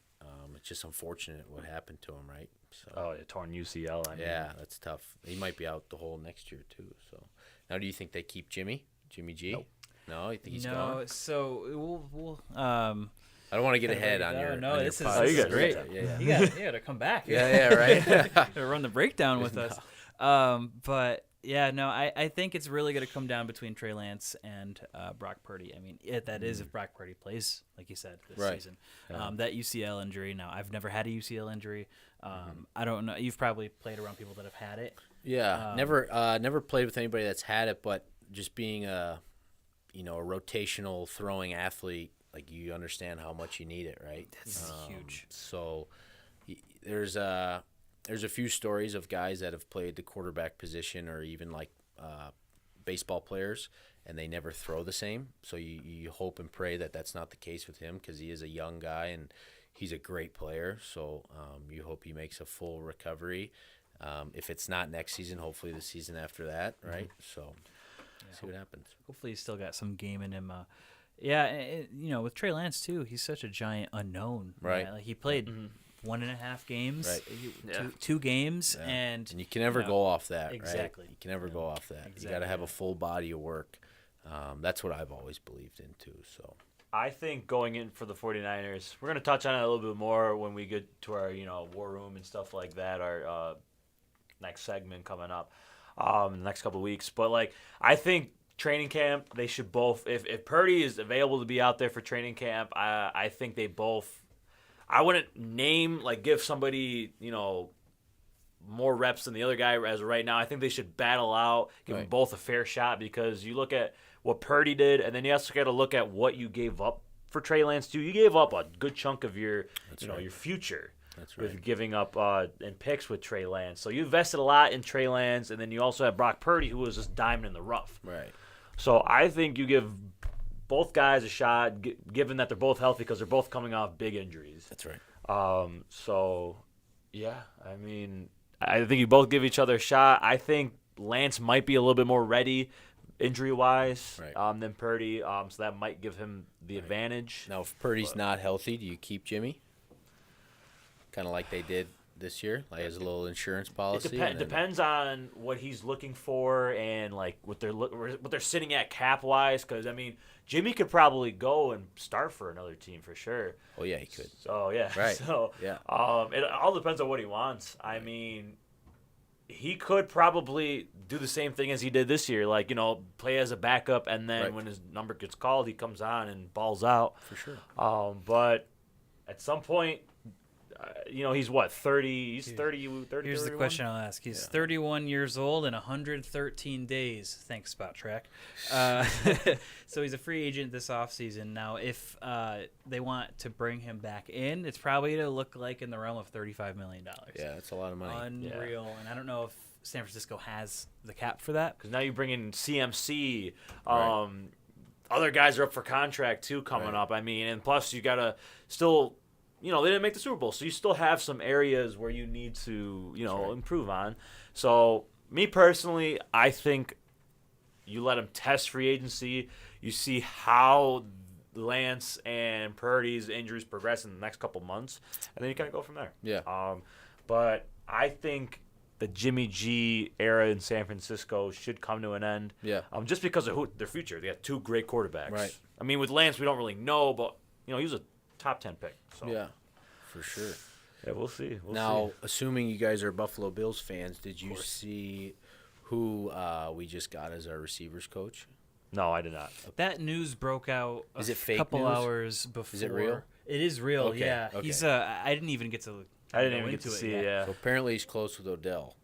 It's just unfortunate what happened to him, right? So torn UCL. I mean. That's tough. He might be out the whole next year too. So. Now, do you think they keep Jimmy G? Nope. No, you think he's gone? No, so we'll I don't want to get ahead on your. No, on this your is you great. Yeah. You got to come back. Right. Run the breakdown with us. But I think it's really going to come down between Trey Lance and Brock Purdy. I mean, that is if Brock Purdy plays, like you said, this season. That UCL injury. Now, I've never had a UCL injury. I don't know. You've probably played around people that have had it. Yeah, never played with anybody that's had it, but just being a rotational throwing athlete, like you understand how much you need it, right? That's huge. So there's a few stories of guys that have played the quarterback position or even like baseball players, and they never throw the same. So you hope and pray that that's not the case with him because he is a young guy and he's a great player. So you hope he makes a full recovery. If it's not next season, hopefully the season after that, right? So, see what happens. Hopefully he's still got some game in him. With Trey Lance too, he's such a giant unknown. Right. Like he played 1.5 games, 2 games, and you can never go off that. Exactly. Right? You can never go off that. Exactly. You got to have a full body of work. That's what I've always believed in too. So. I think going in for the 49ers, we're going to touch on it a little bit more when we get to our, war room and stuff like that, our next segment coming up in the next couple of weeks. But, I think training camp, they should both – if Purdy is available to be out there for training camp, I think they both – I wouldn't give somebody, more reps than the other guy as of right now. I think they should battle out, give them both a fair shot because you look at what Purdy did, and then you also got to look at what you gave up for Trey Lance too. You gave up a good chunk of your, your future with giving up and picks with Trey Lance. So you invested a lot in Trey Lance, and then you also have Brock Purdy, who was just diamond in the rough. Right. So I think you give both guys a shot, given that they're both healthy because they're both coming off big injuries. That's right. I think you both give each other a shot. I think Lance might be a little bit more ready injury-wise than Purdy, so that might give him the advantage. Now, if Purdy's not healthy, do you keep Jimmy? Kind of like they did this year, like as a little insurance policy. It depends on what he's looking for and what they're sitting at cap-wise. Because Jimmy could probably go and start for another team for sure. Oh yeah, he could. So yeah, right. So yeah, it all depends on what he wants. I mean, he could probably do the same thing as he did this year, play as a backup, and then when his number gets called, he comes on and balls out. For sure. But at some point, he's what, 30? He's 30. Here's 31? the question I'll ask. He's 31 years old and 113 days. Thanks, Spot Track. So he's a free agent this offseason. Now, if they want to bring him back in, it's probably to look like in the realm of $35 million. Yeah, that's a lot of money. Unreal. And I don't know if San Francisco has the cap for that. Because now you bring in CMC. Right. Other guys are up for contract, too, coming up. I mean, and plus you got to still, they didn't make the Super Bowl. So you still have some areas where you need to, improve on. So me personally, I think you let him test free agency. You see how Lance and Purdy's injuries progress in the next couple months. And then you kind of go from there. Yeah. But I think the Jimmy G era in San Francisco should come to an end. Yeah. Just because of their future. They got two great quarterbacks. Right. I mean, with Lance, we don't really know, but he was a top 10 pick. So. Yeah, for sure. Yeah, we'll see. Now, assuming you guys are Buffalo Bills fans, did you see who we just got as our receivers coach? No, I did not. That news broke out Is it fake couple news? hours before. Is it real? It is real, Okay, yeah. okay. He's I didn't even get to I didn't go even get to into see it it. yet. Yeah. So apparently he's close with Odell.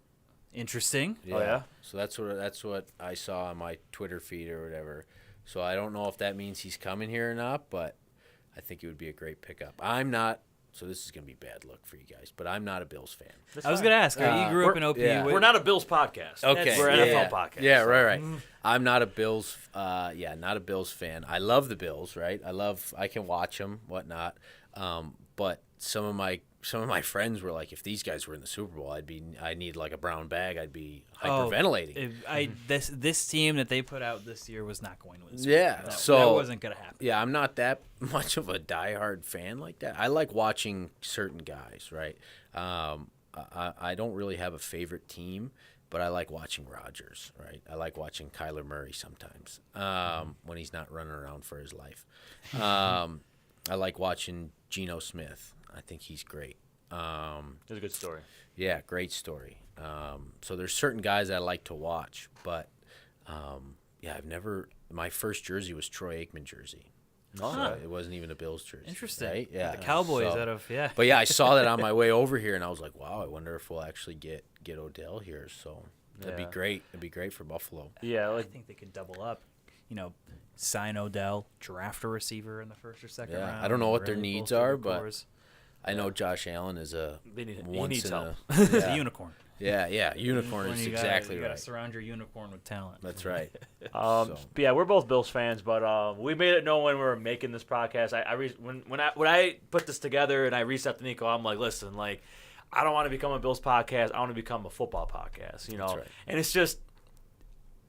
Interesting. Yeah. Oh, yeah? So that's what I saw on my Twitter feed or whatever. So I don't know if that means he's coming here or not, but I think it would be a great pickup. I'm not. So this is going to be bad luck for you guys, but I'm not a Bills fan. I was going to ask, you grew up in OP. yeah. We're not a Bills podcast. Okay. We're an NFL podcast. Yeah, so. right. I'm not a Bills not a Bills fan. I love the Bills, right? I can watch them, whatnot. But some of my friends were like, if these guys were in the Super Bowl, I need like a brown bag. I'd be hyperventilating. This team that they put out this year was not going to win. Yeah, that wasn't going to happen. Yeah, I'm not that much of a diehard fan like that. I like watching certain guys, right? I don't really have a favorite team, but I like watching Rodgers, right? I like watching Kyler Murray sometimes when he's not running around for his life. I like watching Geno Smith. I think he's great. It's a good story. Yeah, great story. So there's certain guys I like to watch, but my first jersey was Troy Aikman jersey. So it wasn't even a Bills jersey. Interesting. Right? Yeah. The Cowboys So, But yeah, I saw that on my way over here, and I was like, wow, I wonder if we'll actually get Odell here. So that'd be great. It'd be great for Buffalo. Yeah, I think they could double up. Sign Odell, draft a receiver in the first or second round. I don't know what their really needs bolster are, the but cores. I know Josh Allen is he once needs in help. He's a unicorn. unicorn is exactly You right. got to surround your unicorn with talent. That's right. But yeah, we're both Bills fans, but we made it known when we were making this podcast. When I put this together and I reached out to Nico, I'm like, listen, like, I don't want to become a Bills podcast. I want to become a football podcast, That's right. And it's just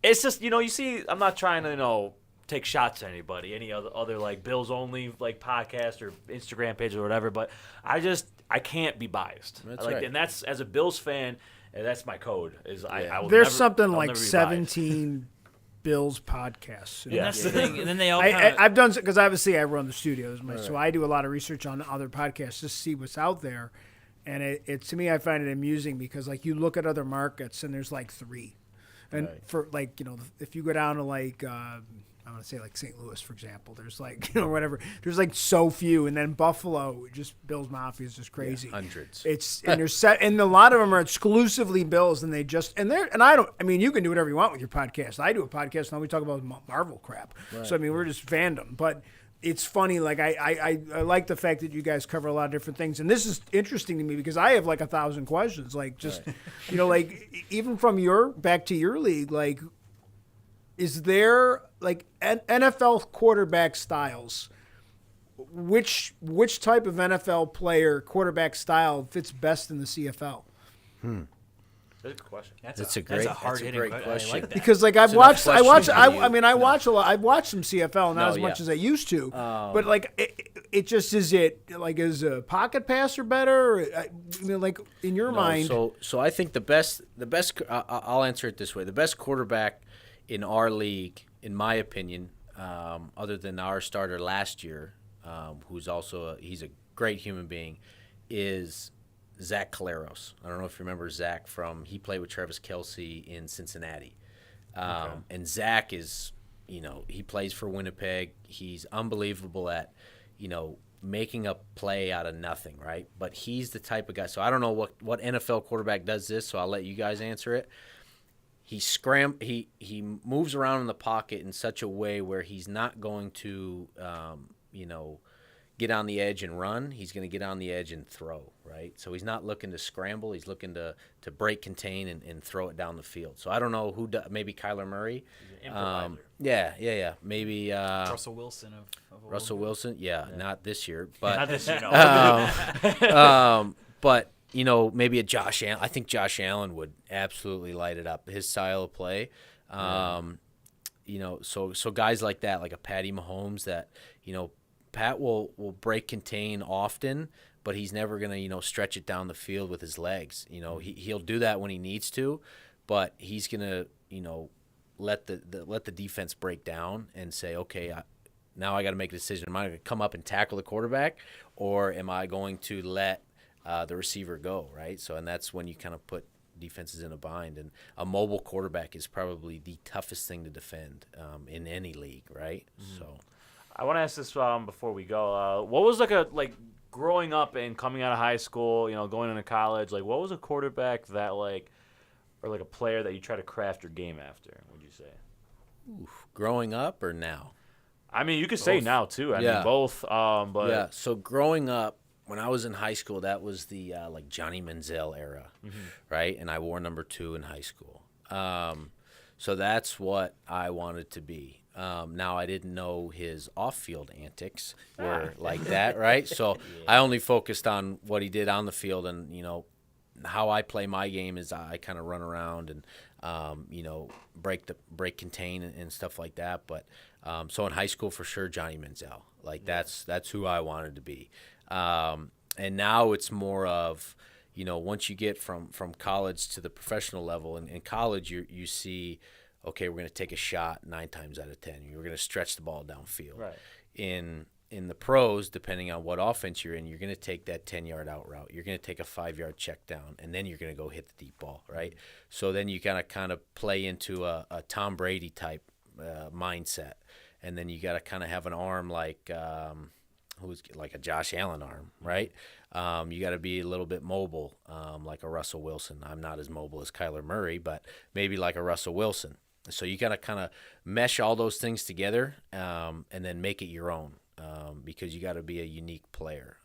you see, I'm not trying to take shots at anybody, any other like Bills only like podcast or Instagram page or whatever, but I can't be biased. That's right. And that's, as a Bills fan, and that's my code. I will There's never, something I'll like never be 17 Bills podcasts. Yeah. That's the thing. And then they all I've done, because obviously I run the studios, so I do a lot of research on other podcasts just to see what's out there. And it to me, I find it amusing because like you look at other markets and there's like 3. And for like, if you go down to like, I want to say like St. Louis, for example, there's like, whatever, there's like so few. And then Buffalo, just Bills Mafia is just crazy. Yeah, hundreds. And there's set, and a lot of them are exclusively Bills, and you can do whatever you want with your podcast. I do a podcast now, we talk about Marvel crap. Right. So, we're just fandom. But it's funny, like I like the fact that you guys cover a lot of different things. And this is interesting to me because I have like 1,000 questions. Like just, like even from back to your league, like, is there like NFL quarterback styles? Which type of NFL player quarterback style fits best in the CFL? That's a good question. That's a hard-hitting question. I like that. Because like I've watched some CFL, not as much as I used to. But like it just is a pocket passer better? Like in your mind? So I think the best. I'll answer it this way: the best quarterback in our league, in my opinion, other than our starter last year, who's also he's a great human being, is Zach Caleros. I don't know if you remember Zach he played with Travis Kelce in Cincinnati. And Zach is, he plays for Winnipeg. He's unbelievable at, making a play out of nothing, right? But he's the type of guy. So I don't know what NFL quarterback does this, so I'll let you guys answer it. He moves around in the pocket in such a way where he's not going to, get on the edge and run. He's going to get on the edge and throw, right? So he's not looking to scramble. He's looking to break, contain, and throw it down the field. So I don't know who maybe Kyler Murray. Yeah. Maybe Russell Wilson of Russell Wilson. Yeah, not this year, but Not this, you know. but maybe a Josh Allen. I think Josh Allen would absolutely light it up. His style of play. So guys like that, like a Patty Mahomes, that Pat will break, contain often, but he's never gonna stretch it down the field with his legs. He'll do that when he needs to, but he's gonna let the defense break down and say, okay, now I got to make a decision. Am I going to come up and tackle the quarterback, or am I going to let the receiver go, right? So, and that's when you kind of put defenses in a bind. And a mobile quarterback is probably the toughest thing to defend in any league, right? So, I want to ask this before we go. What was like growing up and coming out of high school, going into college? Like, what was a quarterback that or a player that you try to craft your game after? Would you say? Growing up or now? I mean, you could say now too. I mean, both. But yeah. So growing up, when I was in high school, that was the Johnny Manziel era, right? And I wore number 2 in high school. So that's what I wanted to be. Now, I didn't know his off-field antics were like that, right? So I only focused on what he did on the field, and how I play my game is I kind of run around and break, contain, and stuff like that. But so in high school, for sure, Johnny Manziel. That's who I wanted to be. And now it's more of, once you get from college to the professional level, and in college you see, okay, we're going to take a shot 9 times out of 10. We're going to stretch the ball downfield. Right. In the pros, depending on what offense you're in, you're going to take that 10-yard out route. You're going to take a 5-yard check down, and then you're going to go hit the deep ball, right? So then you kind of play into a Tom Brady type mindset, and then you got to kind of have an arm like like a Josh Allen arm, right? You got to be a little bit mobile, like a Russell Wilson. I'm not as mobile as Kyler Murray, but maybe like a Russell Wilson. So you got to kind of mesh all those things together and then make it your own. Because you got to be a unique player.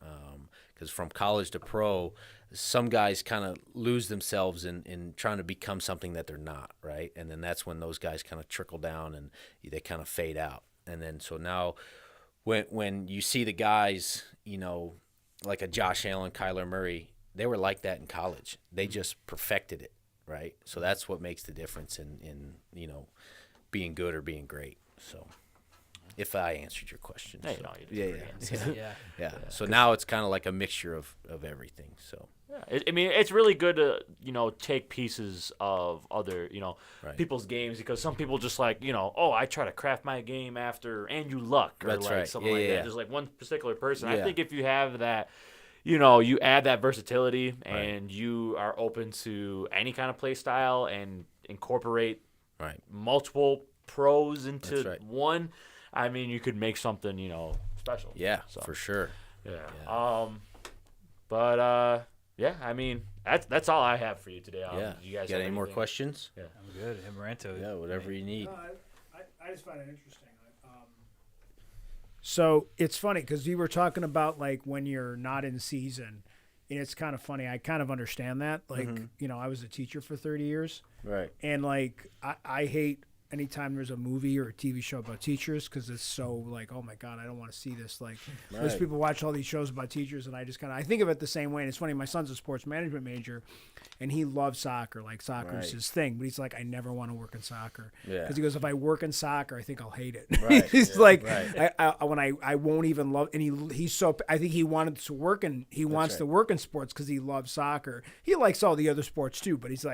Because from college to pro, some guys kind of lose themselves in trying to become something that they're not, right? And then that's when those guys kind of trickle down and they kind of fade out. And then so now when you see the guys, like a Josh Allen, Kyler Murray, they were like that in college. They just perfected it, right? So that's what makes the difference in being good or being great. So. If I answered your question. Hey, so. no, you did. Yeah. So now it's kind of like a mixture of everything. So. Yeah. I mean, it's really good to, take pieces of other, right. people's games, because some people just I try to craft my game after Andrew Luck or That's right. something like that. Just like one particular person. Yeah. I think if you have that, you add that versatility and right. you are open to any kind of play style and incorporate right. multiple pros into right. one. I mean, you could make something, special. Yeah, for sure. Yeah. I mean, that's all I have for you today. You guys got any more questions? Yeah. I'm good. Amaranto. Yeah, whatever you need. I just find it interesting. So it's funny because you were talking about when you're not in season, and it's kind of funny. I kind of understand that. I was a teacher for 30 years. Right. And I hate anytime there's a movie or a TV show about teachers, because it's so oh my God, I don't want to see this. Most people watch all these shows about teachers, and I just I think of it the same way. And it's funny, my son's a sports management major, and he loves soccer. Soccer is his thing, but he's I never want to work in soccer. Yeah. Because he goes, if I work in soccer, I think I'll hate it. Right. He's right. I won't even love. And he's so, I think he wanted to work in, to work in sports because he loves soccer. He likes all the other sports too, but he's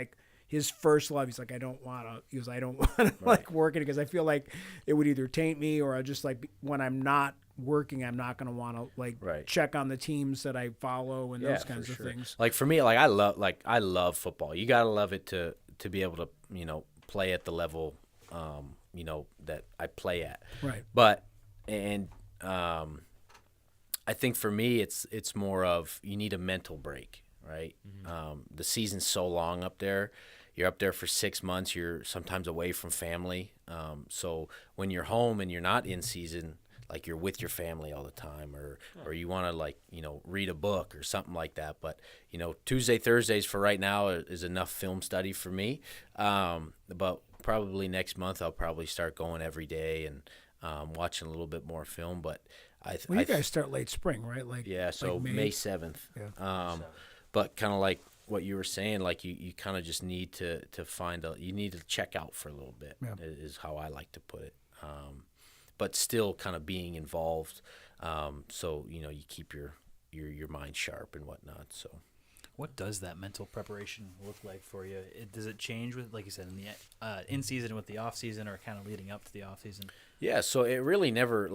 his first love, he's I don't want to work in it, because I feel it would either taint me, or I just when I'm not working, I'm not going to want to check on the teams that I follow and those kinds of things. For me, I love football. You got to love it to be able to, play at the level, that I play at. Right. But, I think for me, it's more of you need a mental break, right? The season's so long up there. You're up there for 6 months. You're sometimes away from family. So when you're home and you're not in season, like you're with your family all the time, or you want to like, read a book or something like that. But, Tuesday, Thursdays for right now is enough film study for me. But probably next month I'll probably start going every day and watching a little bit more film. But you guys start late spring, right? So like May 7th. Yeah. But kind of like what you were saying, like you kind of just need to find you need to check out for a little bit, is how I like to put it. But still kind of being involved, so you keep your mind sharp and whatnot. So, what does that mental preparation look like for you? Does it change with, like you said, in the in season with the off season, or kind of leading up to the off season? Yeah, so it really never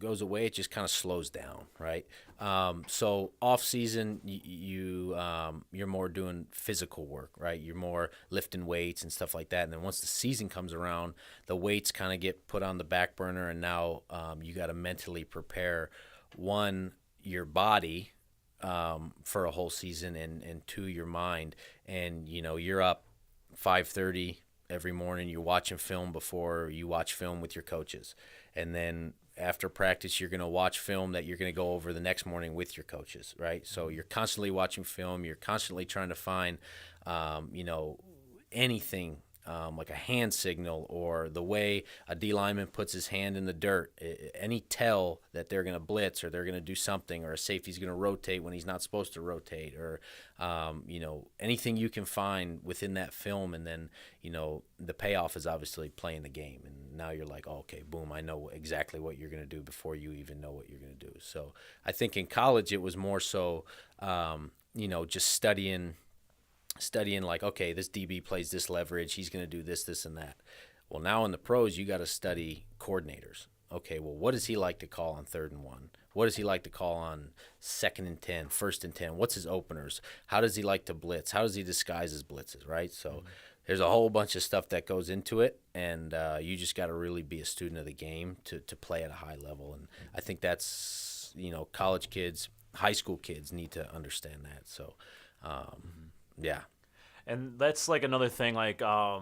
goes away. It just kind of slows down, right? So off season, you're more doing physical work, right? You're more lifting weights and stuff like that. And then once the season comes around, the weights kind of get put on the back burner, and now you got to mentally prepare, one, your body for a whole season, and two, your mind. And you're up 5:30 every morning. You're watching film before you watch film with your coaches, and then after practice, you're going to watch film that you're going to go over the next morning with your coaches, right? So you're constantly watching film. You're constantly trying to find, anything like a hand signal, or the way a D lineman puts his hand in the dirt, any tell that they're going to blitz or they're going to do something, or a safety's going to rotate when he's not supposed to rotate, or, anything you can find within that film. And then, the payoff is obviously playing the game. And now you're like, oh, okay, boom, I know exactly what you're going to do before you even know what you're going to do. So I think in college it was more so, just studying like, okay, this DB plays this leverage, he's going to do this, this, and that. Well, now in the pros, you got to study coordinators. Okay, well, what does he like to call on 3rd and 1? What does he like to call on 2nd and 10, 1st and 10? What's his openers? How does he like to blitz? How does he disguise his blitzes, right? So there's a whole bunch of stuff that goes into it, and you just got to really be a student of the game to play at a high level. And I think that's, college kids, high school kids need to understand that. So, yeah. And that's like another thing, like at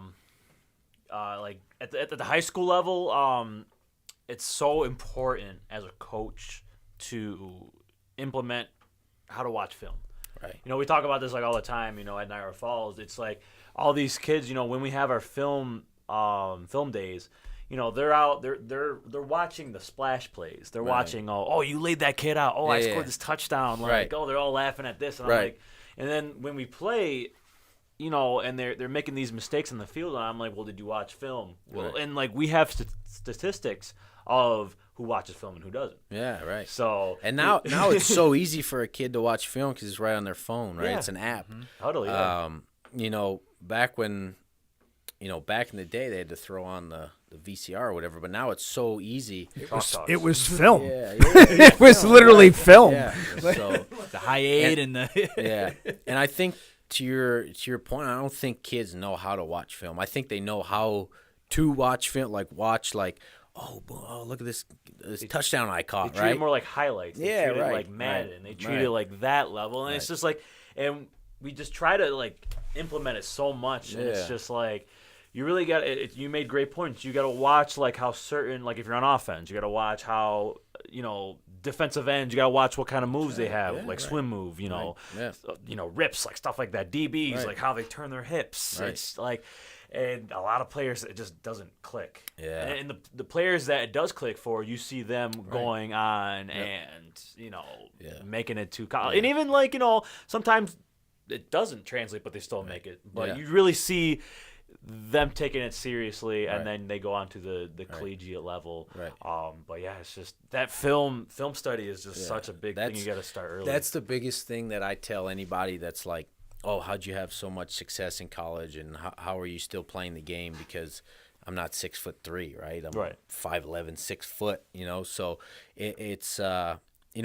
the high school level, it's so important as a coach to implement how to watch film. Right. We talk about this like all the time, at Niagara Falls. It's like all these kids, when we have our film days, they're out, they're watching the splash plays. They're watching, oh, you laid that kid out. Oh, I scored this touchdown. Like, oh, they're all laughing at this. And I'm like, and then when we play, and they're making these mistakes in the field, and I'm like, well, did you watch film? Well, and like we have statistics of who watches film and who doesn't. Yeah, right. So and now it's so easy for a kid to watch film because it's right on their phone, right? Yeah. It's an app. Mm-hmm. Totally. Yeah. Back when, back in the day, they had to throw on the VCR or whatever, but now it's so easy. It was film. Yeah, it was literally film. Yeah. So the high 8 and the yeah, and I think to your point, I don't think kids know how to watch film. I think they know how to watch film, oh, look at this touchdown I caught, they treat it more like highlights. They treat right. it like Madden. Right. They treat it like that level, and Right. it's just like, and we just try to like implement it so much, and it's just like, you really got it. You made great points. You got to watch like how certain, like if you're on offense, you got to watch how defensive ends. You got to watch what kind of moves they have, swim move. Rips, like stuff like that. DBs, like how they turn their hips. Right. It's like, and a lot of players it just doesn't click. Yeah. And the players that it does click for, you see them going on and making it to college, and even like sometimes it doesn't translate, but they still make it. But you really see them taking it seriously, and then they go on to the collegiate level. Right. But yeah, it's just that film study is just such a big thing. You got to start early. That's the biggest thing that I tell anybody that's like, oh, how'd you have so much success in college, and how are you still playing the game? Because I'm not 6'3", right? I'm 5'11", 6 foot. So it's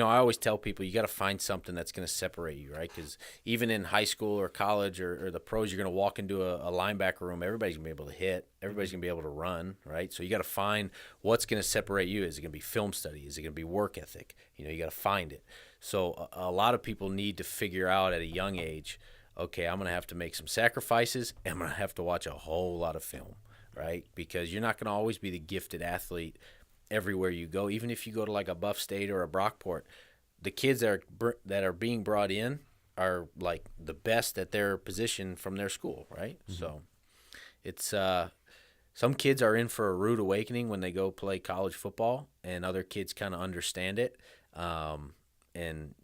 I always tell people you got to find something that's going to separate you, right? Because even in high school or college or the pros, you're going to walk into a linebacker room. Everybody's going to be able to hit. Everybody's going to be able to run, right? So you got to find what's going to separate you. Is it going to be film study? Is it going to be work ethic? You got to find it. So a lot of people need to figure out at a young age, okay, I'm going to have to make some sacrifices, and I'm going to have to watch a whole lot of film, right? Because you're not going to always be the gifted athlete everywhere you go. Even if you go to like a Buff State or a Brockport, the kids that are being brought in are like the best at their position from their school, right? Mm-hmm. So it's some kids are in for a rude awakening when they go play college football, and other kids kind of understand it. And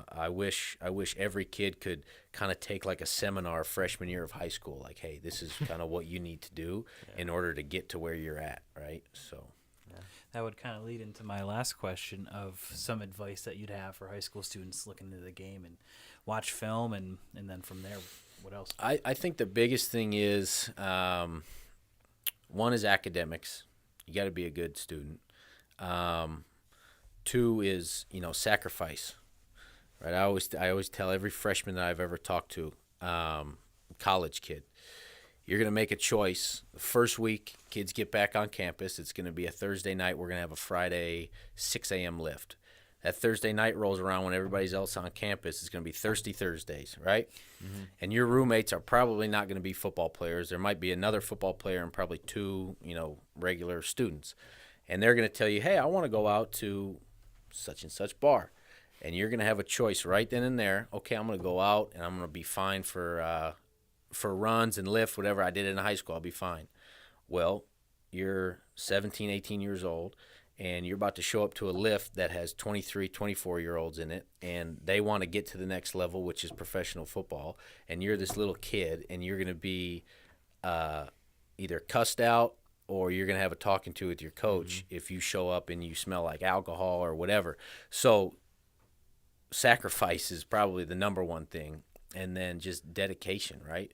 I wish every kid could kind of take like a seminar freshman year of high school, like, hey, this is kind of what you need to do in order to get to where you're at, right? So that would kind of lead into my last question of some advice that you'd have for high school students looking into the game and watch film, and then from there, what else? I think the biggest thing is one is academics. You got to be a good student. Two is sacrifice, right? I always tell every freshman that I've ever talked to, college kid, you're going to make a choice. The first week, kids get back on campus. It's going to be a Thursday night. We're going to have a Friday 6 a.m. lift. That Thursday night rolls around when everybody else on campus. It's going to be Thirsty Thursdays, right? Mm-hmm. And your roommates are probably not going to be football players. There might be another football player and probably two, regular students. And they're going to tell you, hey, I want to go out to such and such bar. And you're going to have a choice right then and there. Okay, I'm going to go out and I'm going to be fine for runs and lift, whatever I did in high school, I'll be fine. Well, you're 17, 18 years old, and you're about to show up to a lift that has 23, 24-year-olds in it, and they want to get to the next level, which is professional football, and you're this little kid, and you're going to be either cussed out or you're going to have a talking to with your coach if you show up and you smell like alcohol or whatever. So sacrifice is probably the number one thing. And then just dedication, right?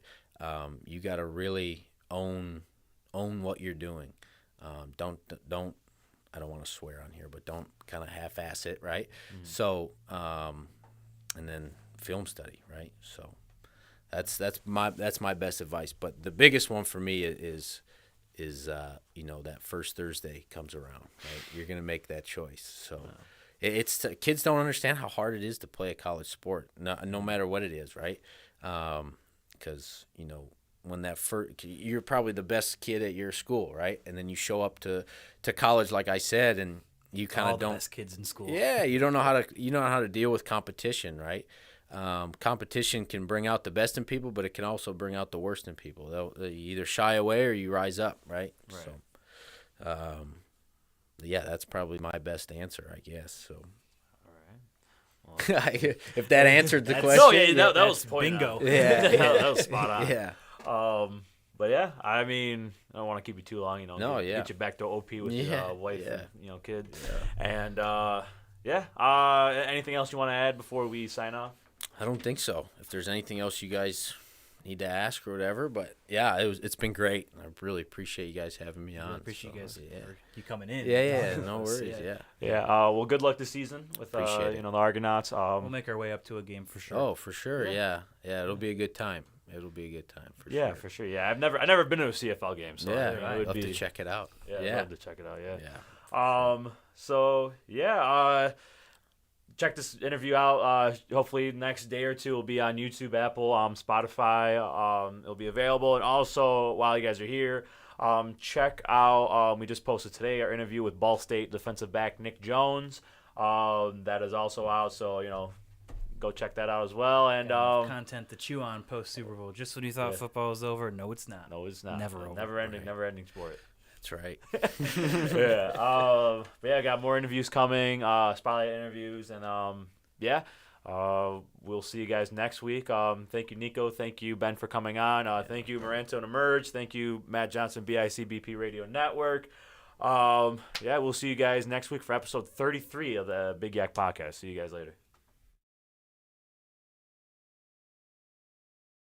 You got to really own what you're doing. Don't I don't want to swear on here, but don't kind of half-ass it, right? Mm-hmm. So and then film study, right? So that's my best advice. But the biggest one for me is that first Thursday comes around, right? You're gonna make that choice. So. Wow. It's kids don't understand how hard it is to play a college sport, no matter what it is, right? Because when you're probably the best kid at your school, right? And then you show up to college, like I said, and you kind of don't. All the best kids in school. Yeah, you don't know how to deal with competition, right? Competition can bring out the best in people, but it can also bring out the worst in people. You either shy away or you rise up, right? So. Yeah, that's probably my best answer, I guess. So, all right. Well, if that answered the question. No, yeah, that was bingo. Yeah, that was spot on. Yeah. But yeah, I mean, I don't want to keep you too long. Get you back to OP with your wife and kid. Yeah. And anything else you want to add before we sign off? I don't think so. If there's anything else you guys need to ask or whatever, but yeah, it's been great. I really appreciate you guys having me on. I appreciate you guys for you coming in. Yeah, no worries. Yeah. Well, good luck this season with the Argonauts. We'll make our way up to a game for sure. Oh, for sure. Yeah. It'll be a good time. It'll be a good time for sure. Yeah, for sure. Yeah, I've never been to a CFL game, so I'd love to check it out. Yeah, I'd love to check it out. Yeah. So check this interview out. Hopefully next day or two will be on YouTube, Apple, Spotify. It'll be available. And also, while you guys are here, check out, we just posted today our interview with Ball State defensive back Nick Jones. That is also out, so, go check that out as well. And content to chew on post Super Bowl. Just when you thought football was over, no, it's not. No, it's not. Never over. Never ending sport. That's right. I got more interviews coming, spotlight interviews, and we'll see you guys next week. Thank you, Nico. Thank you, Ben, for coming on. Thank you, Moranto and Emerge. Thank you, Matt Johnson, BICBP Radio Network. We'll see you guys next week for episode 33 of the Big Yak Podcast. See you guys later.